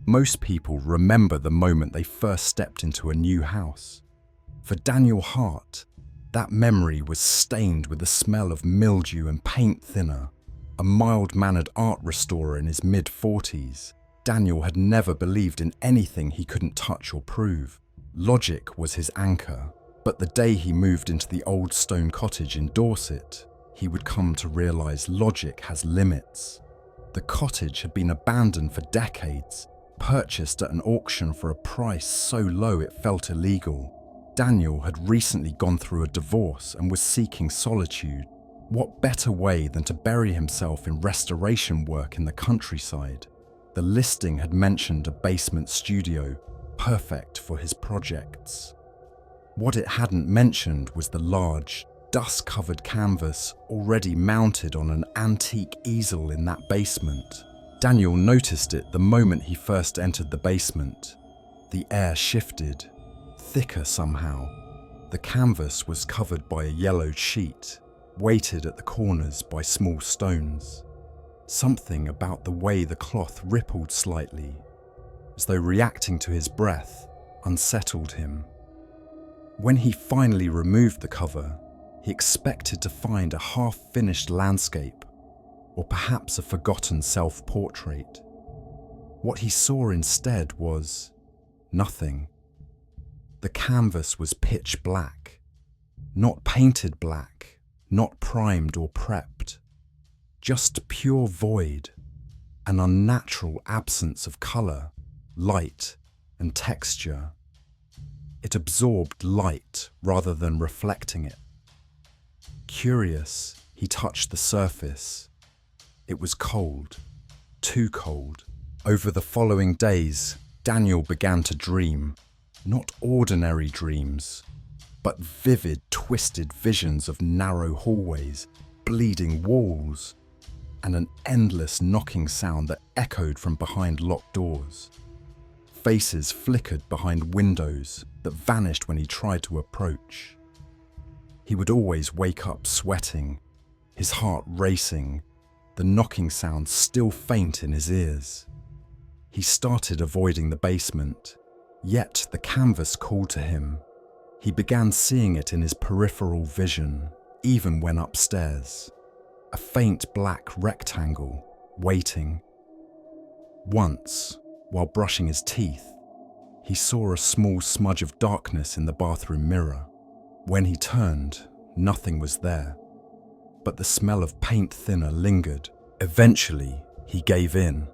Most people remember the moment they first stepped into a new house. For Daniel Hart, that memory was stained with the smell of mildew and paint thinner. A mild-mannered art restorer in his mid-40s, Daniel had never believed in anything he couldn't touch or prove. Logic was his anchor, but the day he moved into the old stone cottage in Dorset, he would come to realize logic has limits. The cottage had been abandoned for decades, purchased at an auction for a price so low it felt illegal. Daniel had recently gone through a divorce and was seeking solitude. What better way than to bury himself in restoration work in the countryside? The listing had mentioned a basement studio, perfect for his projects. What it hadn't mentioned was the large, dust-covered canvas already mounted on an antique easel in that basement. Daniel noticed it the moment he first entered the basement. The air shifted, thicker somehow. The canvas was covered by a yellowed sheet, weighted at the corners by small stones. Something about the way the cloth rippled slightly, as though reacting to his breath, unsettled him. When he finally removed the cover, he expected to find a half-finished landscape, or perhaps a forgotten self-portrait. What he saw instead was nothing. The canvas was pitch black, not painted black, not primed or prepped, just pure void, an unnatural absence of colour, light, and texture. It absorbed light rather than reflecting it. Curious, he touched the surface. It was cold, too cold. Over the following days, Daniel began to dream, not ordinary dreams, but vivid, twisted visions of narrow hallways, bleeding walls, and an endless knocking sound that echoed from behind locked doors. Faces flickered behind windows that vanished when he tried to approach. He would always wake up sweating, his heart racing, the knocking sound still faint in his ears. He started avoiding the basement, yet the canvas called to him. He began seeing it in his peripheral vision, even when upstairs. A faint black rectangle, waiting. Once, while brushing his teeth, he saw a small smudge of darkness in the bathroom mirror. When he turned, nothing was there, but the smell of paint thinner lingered. Eventually, he gave in.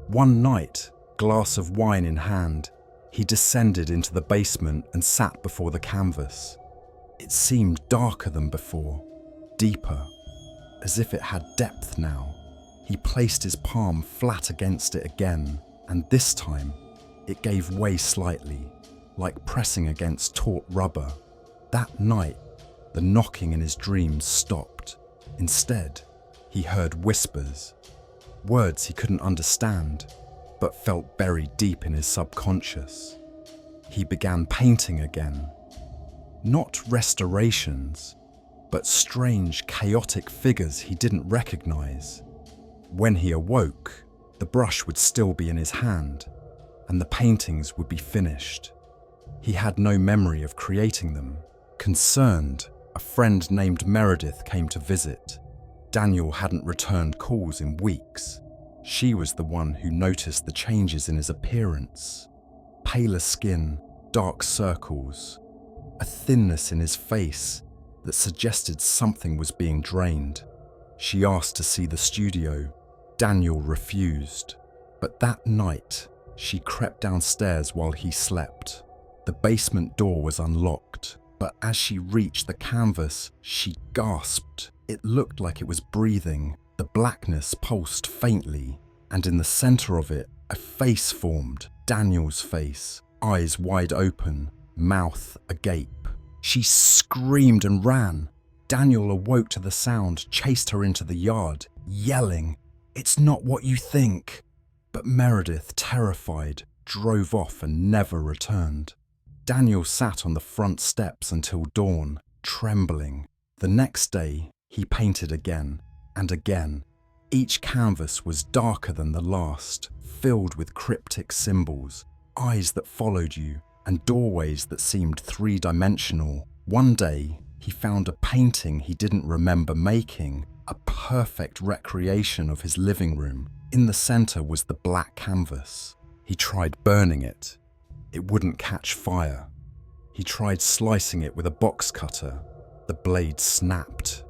One night, glass of wine in hand, he descended into the basement and sat before the canvas. It seemed darker than before, deeper, as if it had depth now. He placed his palm flat against it again, and this time, it gave way slightly, like pressing against taut rubber. That night, the knocking in his dreams stopped. Instead, he heard whispers, words he couldn't understand, but felt buried deep in his subconscious. He began painting again. Not restorations, but strange, chaotic figures he didn't recognize. When he awoke, the brush would still be in his hand, and the paintings would be finished. He had no memory of creating them. Concerned, a friend named Meredith came to visit. Daniel hadn't returned calls in weeks. She was the one who noticed the changes in his appearance. Paler skin, dark circles, a thinness in his face that suggested something was being drained. She asked to see the studio. Daniel refused. But that night, she crept downstairs while he slept. The basement door was unlocked, but as she reached the canvas, she gasped. It looked like it was breathing. The blackness pulsed faintly, and in the center of it, a face formed, Daniel's face, eyes wide open, mouth agape. She screamed and ran. Daniel awoke to the sound, chased her into the yard, yelling, "It's not what you think." But Meredith, terrified, drove off and never returned. Daniel sat on the front steps until dawn, trembling. The next day, he painted again and again. Each canvas was darker than the last, filled with cryptic symbols, eyes that followed you, and doorways that seemed three-dimensional. One day, he found a painting he didn't remember making, a perfect recreation of his living room. In the center was the black canvas. He tried burning it. It wouldn't catch fire. He tried slicing it with a box cutter. The blade snapped.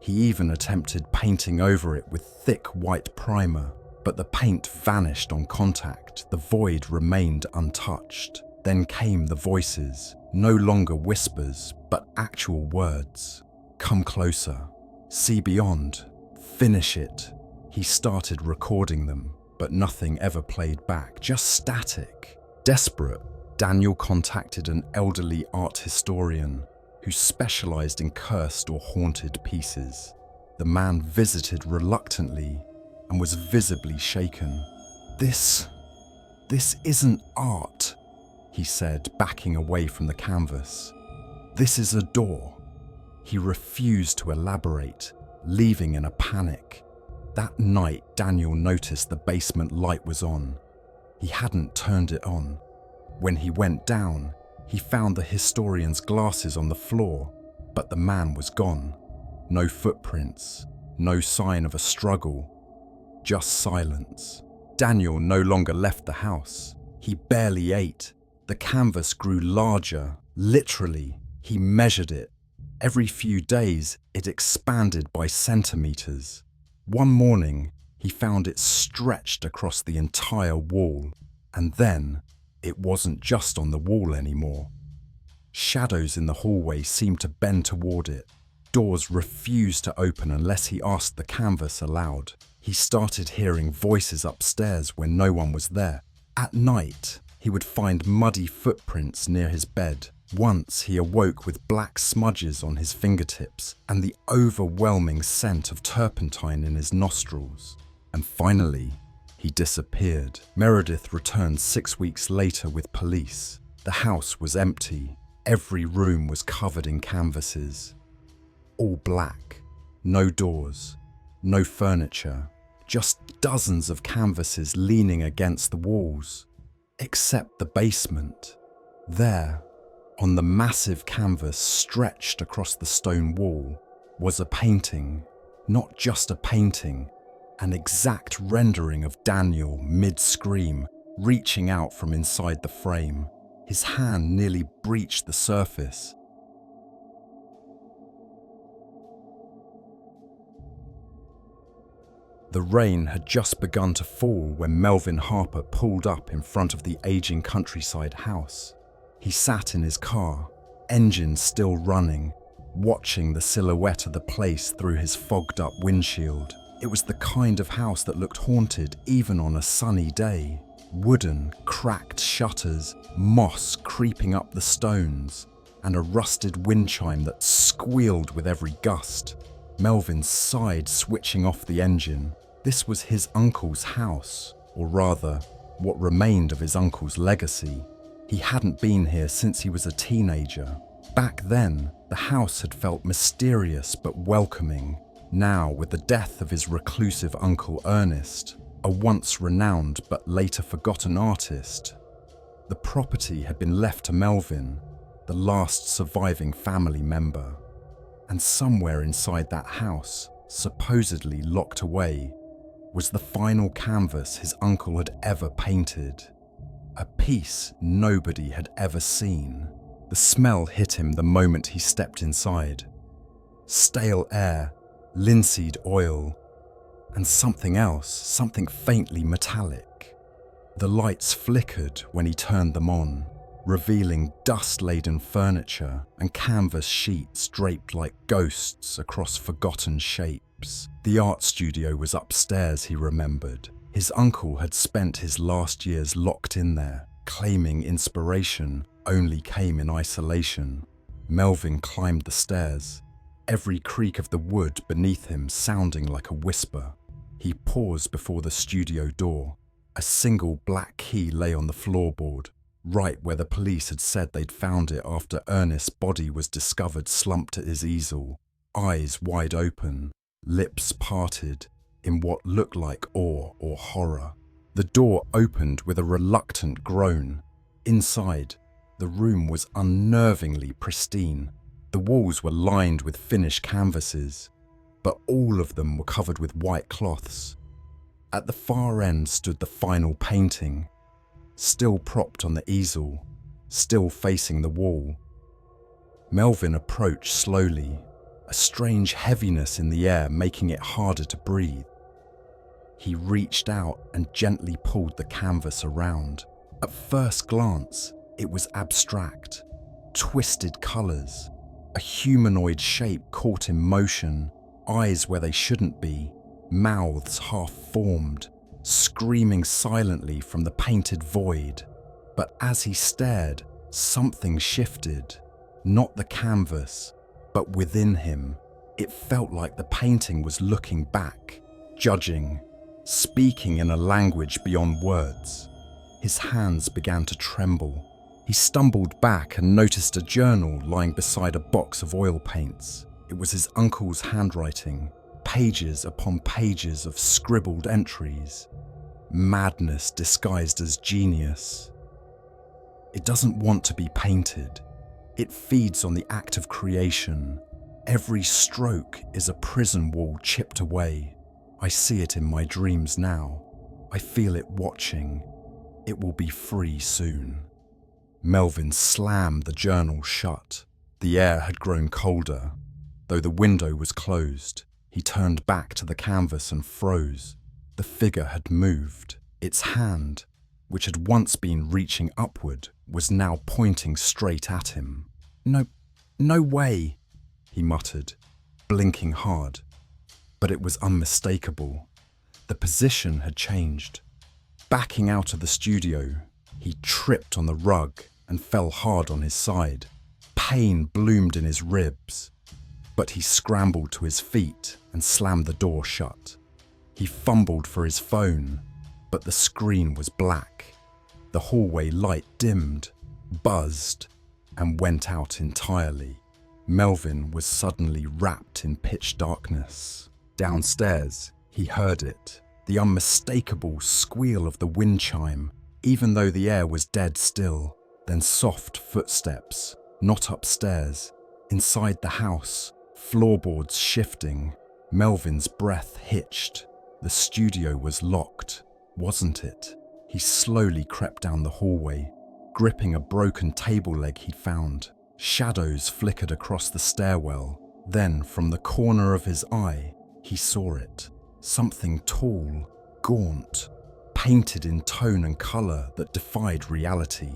He even attempted painting over it with thick white primer, but the paint vanished on contact. The void remained untouched. Then came the voices, no longer whispers, but actual words. Come closer. See beyond. Finish it. He started recording them, but nothing ever played back, just static. Desperate, Daniel contacted an elderly art historian who specialized in cursed or haunted pieces. The man visited reluctantly and was visibly shaken. This isn't art, he said, backing away from the canvas. This is a door. He refused to elaborate, leaving in a panic. That night, Daniel noticed the basement light was on. He hadn't turned it on. When he went down, he found the historian's glasses on the floor, but the man was gone. No footprints, no sign of a struggle, just silence. Daniel no longer left the house. He barely ate. The canvas grew larger, literally. He measured it. Every few days, it expanded by centimeters. One morning, he found it stretched across the entire wall, and then it wasn't just on the wall anymore. Shadows in the hallway seemed to bend toward it. Doors refused to open unless he asked the canvas aloud. He started hearing voices upstairs when no one was there. At night, he would find muddy footprints near his bed. Once he awoke with black smudges on his fingertips and the overwhelming scent of turpentine in his nostrils. And finally, he disappeared. Meredith returned 6 weeks later with police. The house was empty. Every room was covered in canvases. All black. No doors. No furniture. Just dozens of canvases leaning against the walls. Except the basement. There, on the massive canvas stretched across the stone wall, was a painting. Not just a painting, an exact rendering of Daniel mid-scream, reaching out from inside the frame. His hand nearly breached the surface. The rain had just begun to fall when Melvin Harper pulled up in front of the aging countryside house. He sat in his car, engine still running, watching the silhouette of the place through his fogged-up windshield. It was the kind of house that looked haunted even on a sunny day. Wooden, cracked shutters, moss creeping up the stones, and a rusted wind chime that squealed with every gust. Melvin sighed, switching off the engine. This was his uncle's house, or rather, what remained of his uncle's legacy. He hadn't been here since he was a teenager. Back then, the house had felt mysterious but welcoming. Now, with the death of his reclusive uncle Ernest, a once renowned but later forgotten artist, the property had been left to Melvin, the last surviving family member. And somewhere inside that house, supposedly locked away, was the final canvas his uncle had ever painted. A piece nobody had ever seen. The smell hit him the moment he stepped inside. Stale air, linseed oil, and something else, something faintly metallic. The lights flickered when he turned them on, revealing dust-laden furniture and canvas sheets draped like ghosts across forgotten shapes. The art studio was upstairs, he remembered. His uncle had spent his last years locked in there, claiming inspiration only came in isolation. Melvin climbed the stairs, every creak of the wood beneath him sounding like a whisper. He paused before the studio door. A single black key lay on the floorboard, right where the police had said they'd found it after Ernest's body was discovered slumped at his easel, eyes wide open, lips parted, in what looked like awe or horror. The door opened with a reluctant groan. Inside, the room was unnervingly pristine. The walls were lined with finished canvases, but all of them were covered with white cloths. At the far end stood the final painting, still propped on the easel, still facing the wall. Melvin approached slowly, a strange heaviness in the air making it harder to breathe. He reached out and gently pulled the canvas around. At first glance, it was abstract, twisted colours, a humanoid shape caught in motion, eyes where they shouldn't be, mouths half-formed, screaming silently from the painted void. But as he stared, something shifted. Not the canvas, but within him. It felt like the painting was looking back, judging, speaking in a language beyond words. His hands began to tremble. He stumbled back and noticed a journal lying beside a box of oil paints. It was his uncle's handwriting, pages upon pages of scribbled entries. Madness disguised as genius. It doesn't want to be painted. It feeds on the act of creation. Every stroke is a prison wall chipped away. I see it in my dreams now. I feel it watching. It will be free soon. Melvin slammed the journal shut. The air had grown colder. Though the window was closed, he turned back to the canvas and froze. The figure had moved. Its hand, which had once been reaching upward, was now pointing straight at him. No way, he muttered, blinking hard. But it was unmistakable. The position had changed. Backing out of the studio, he tripped on the rug and fell hard on his side. Pain bloomed in his ribs, but he scrambled to his feet and slammed the door shut. He fumbled for his phone, but the screen was black. The hallway light dimmed, buzzed, and went out entirely. Melvin was suddenly wrapped in pitch darkness. Downstairs, he heard it, the unmistakable squeal of the wind chime, even though the air was dead still. Then soft footsteps, not upstairs, inside the house, floorboards shifting. Melvin's breath hitched. The studio was locked, wasn't it? He slowly crept down the hallway, gripping a broken table leg he'd found. Shadows flickered across the stairwell. Then, from the corner of his eye, he saw it. Something tall, gaunt, painted in tone and colour that defied reality.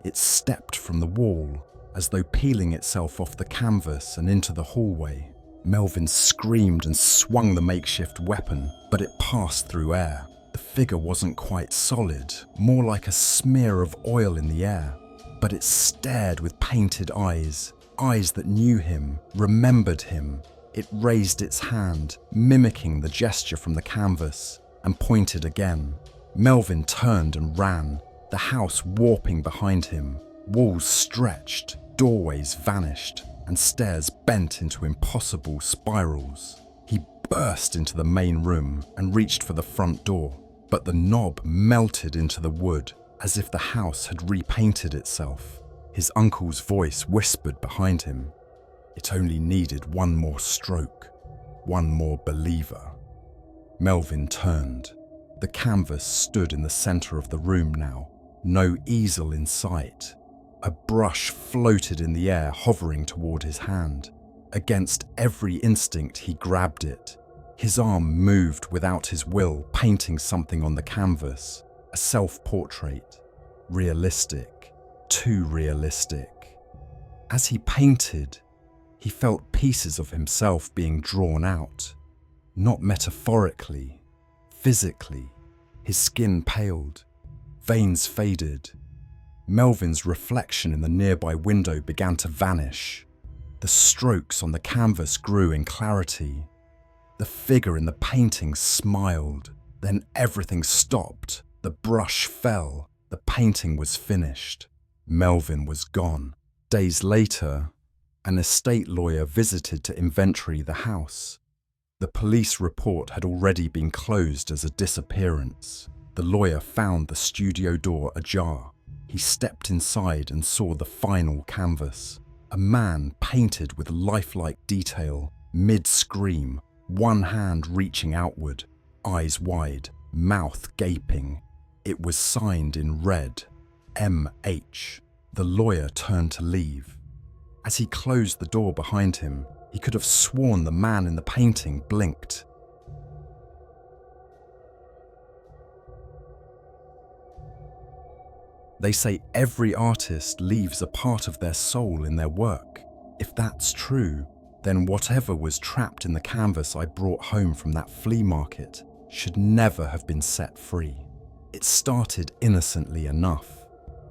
It stepped from the wall, as though peeling itself off the canvas and into the hallway. Melvin screamed and swung the makeshift weapon, but it passed through air. The figure wasn't quite solid, more like a smear of oil in the air. But it stared with painted eyes, eyes that knew him, remembered him. It raised its hand, mimicking the gesture from the canvas, and pointed again. Melvin turned and ran, the house warping behind him. Walls stretched, doorways vanished, and stairs bent into impossible spirals. He burst into the main room and reached for the front door, but the knob melted into the wood, as if the house had repainted itself. His uncle's voice whispered behind him. It only needed one more stroke, one more believer. Melvin turned. The canvas stood in the center of the room now, no easel in sight. A brush floated in the air, hovering toward his hand. Against every instinct, he grabbed it. His arm moved without his will, painting something on the canvas. A self-portrait. Realistic. Too realistic. As he painted, he felt pieces of himself being drawn out. Not metaphorically, physically. His skin paled. Veins faded. Melvin's reflection in the nearby window began to vanish. The strokes on the canvas grew in clarity. The figure in the painting smiled. Then everything stopped. The brush fell. The painting was finished. Melvin was gone. Days later, an estate lawyer visited to inventory the house. The police report had already been closed as a disappearance. the lawyer found the studio door ajar. He stepped inside and saw the final canvas. A man painted with lifelike detail, mid-scream, one hand reaching outward, eyes wide, mouth gaping. It was signed in red, M.H. The lawyer turned to leave. As he closed the door behind him, he could have sworn the man in the painting blinked. They say every artist leaves a part of their soul in their work. If that's true, then whatever was trapped in the canvas I brought home from that flea market should never have been set free. It started innocently enough.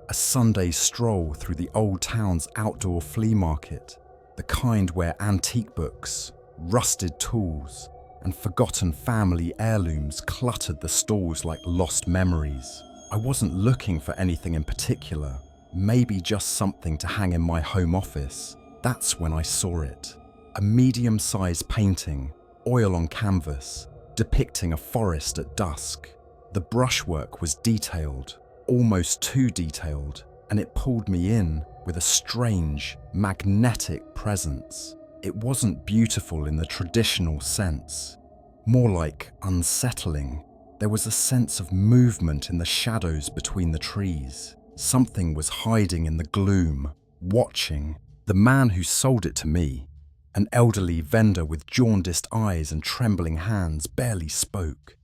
A Sunday stroll through the old town's outdoor flea market, the kind where antique books, rusted tools, and forgotten family heirlooms cluttered the stalls like lost memories. I wasn't looking for anything in particular, maybe just something to hang in my home office. That's when I saw it. A medium-sized painting, oil on canvas, depicting a forest at dusk. The brushwork was detailed, almost too detailed, and it pulled me in with a strange, magnetic presence. It wasn't beautiful in the traditional sense, more like unsettling. There was a sense of movement in the shadows between the trees. Something was hiding in the gloom, watching. The man who sold it to me, an elderly vendor with jaundiced eyes and trembling hands, barely spoke.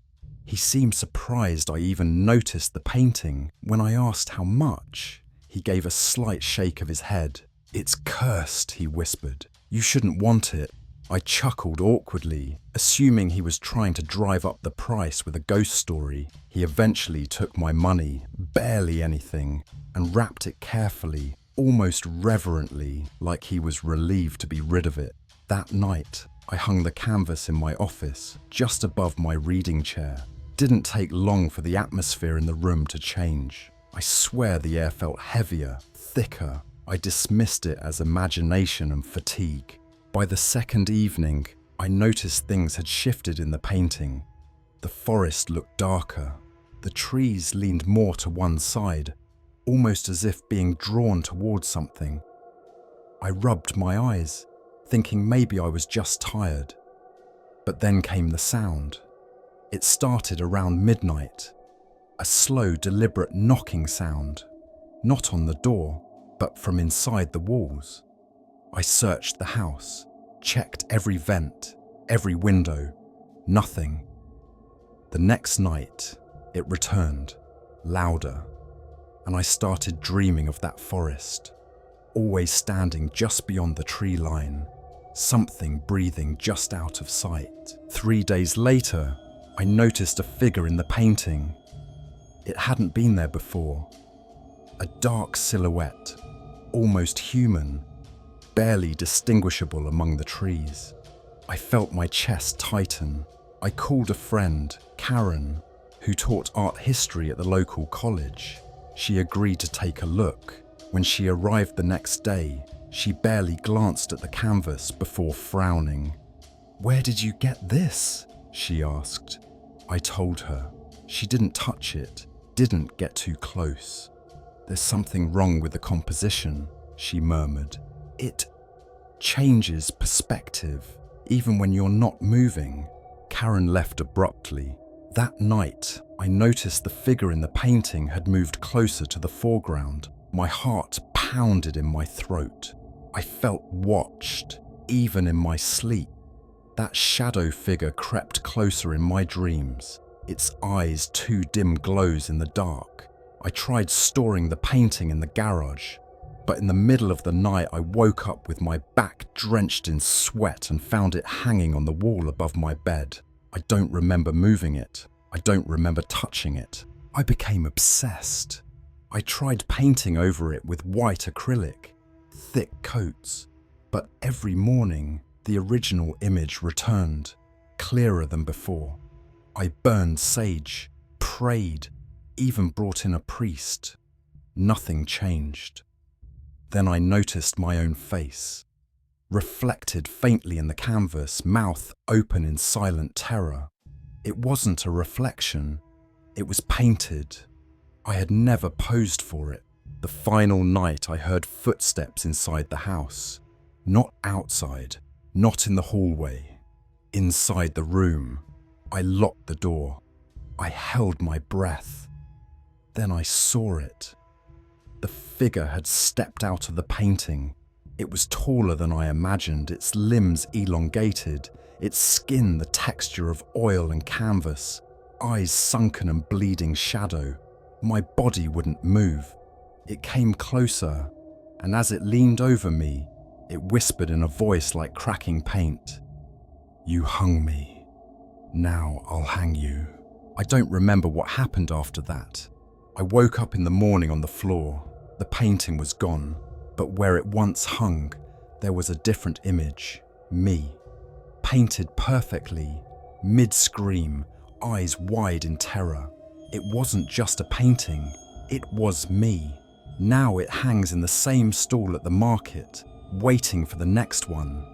He seemed surprised I even noticed the painting. When I asked how much, he gave a slight shake of his head. "It's cursed," he whispered. "You shouldn't want it." I chuckled awkwardly, assuming he was trying to drive up the price with a ghost story. He eventually took my money, barely anything, and wrapped it carefully, almost reverently, like he was relieved to be rid of it. That night, I hung the canvas in my office, just above my reading chair. Didn't take long for the atmosphere in the room to change. I swear the air felt heavier, thicker. I dismissed it as imagination and fatigue. By the second evening, I noticed things had shifted in the painting. The forest looked darker. The trees leaned more to one side, almost as if being drawn towards something. I rubbed my eyes, thinking maybe I was just tired. But then came the sound. It started around midnight. A slow, deliberate knocking sound. Not on the door, but from inside the walls. I searched the house, checked every vent, every window. Nothing. The next night, it returned, louder, and I started dreaming of that forest, always standing just beyond the tree line, something breathing just out of sight. 3 days later, I noticed a figure in the painting. It hadn't been there before. A dark silhouette, almost human, barely distinguishable among the trees. I felt my chest tighten. I called a friend, Karen, who taught art history at the local college. She agreed to take a look. When she arrived the next day, she barely glanced at the canvas before frowning. "Where did you get this?" she asked. I told her. She didn't touch it, didn't get too close. "There's something wrong with the composition," she murmured. "It changes perspective, even when you're not moving." Karen left abruptly. That night, I noticed the figure in the painting had moved closer to the foreground. My heart pounded in my throat. I felt watched, even in my sleep. That shadow figure crept closer in my dreams, its eyes two dim glows in the dark. I tried storing the painting in the garage, but in the middle of the night I woke up with my back drenched in sweat and found it hanging on the wall above my bed. I don't remember moving it. I don't remember touching it. I became obsessed. I tried painting over it with white acrylic, thick coats, but every morning the original image returned, clearer than before. I burned sage, prayed, even brought in a priest. Nothing changed. Then I noticed my own face, reflected faintly in the canvas, mouth open in silent terror. It wasn't a reflection. It was painted. I had never posed for it. The final night I heard footsteps inside the house. Not outside, not in the hallway. Inside the room. I locked the door. I held my breath. Then I saw it. The figure had stepped out of the painting. It was taller than I imagined, its limbs elongated, its skin the texture of oil and canvas, eyes sunken and bleeding shadow. My body wouldn't move. It came closer, and as it leaned over me, it whispered in a voice like cracking paint. "You hung me. Now I'll hang you." I don't remember what happened after that. I woke up in the morning on the floor. The painting was gone, but where it once hung, there was a different image. Me. Painted perfectly, mid-scream, eyes wide in terror. It wasn't just a painting, it was me. Now it hangs in the same stall at the market, waiting for the next one.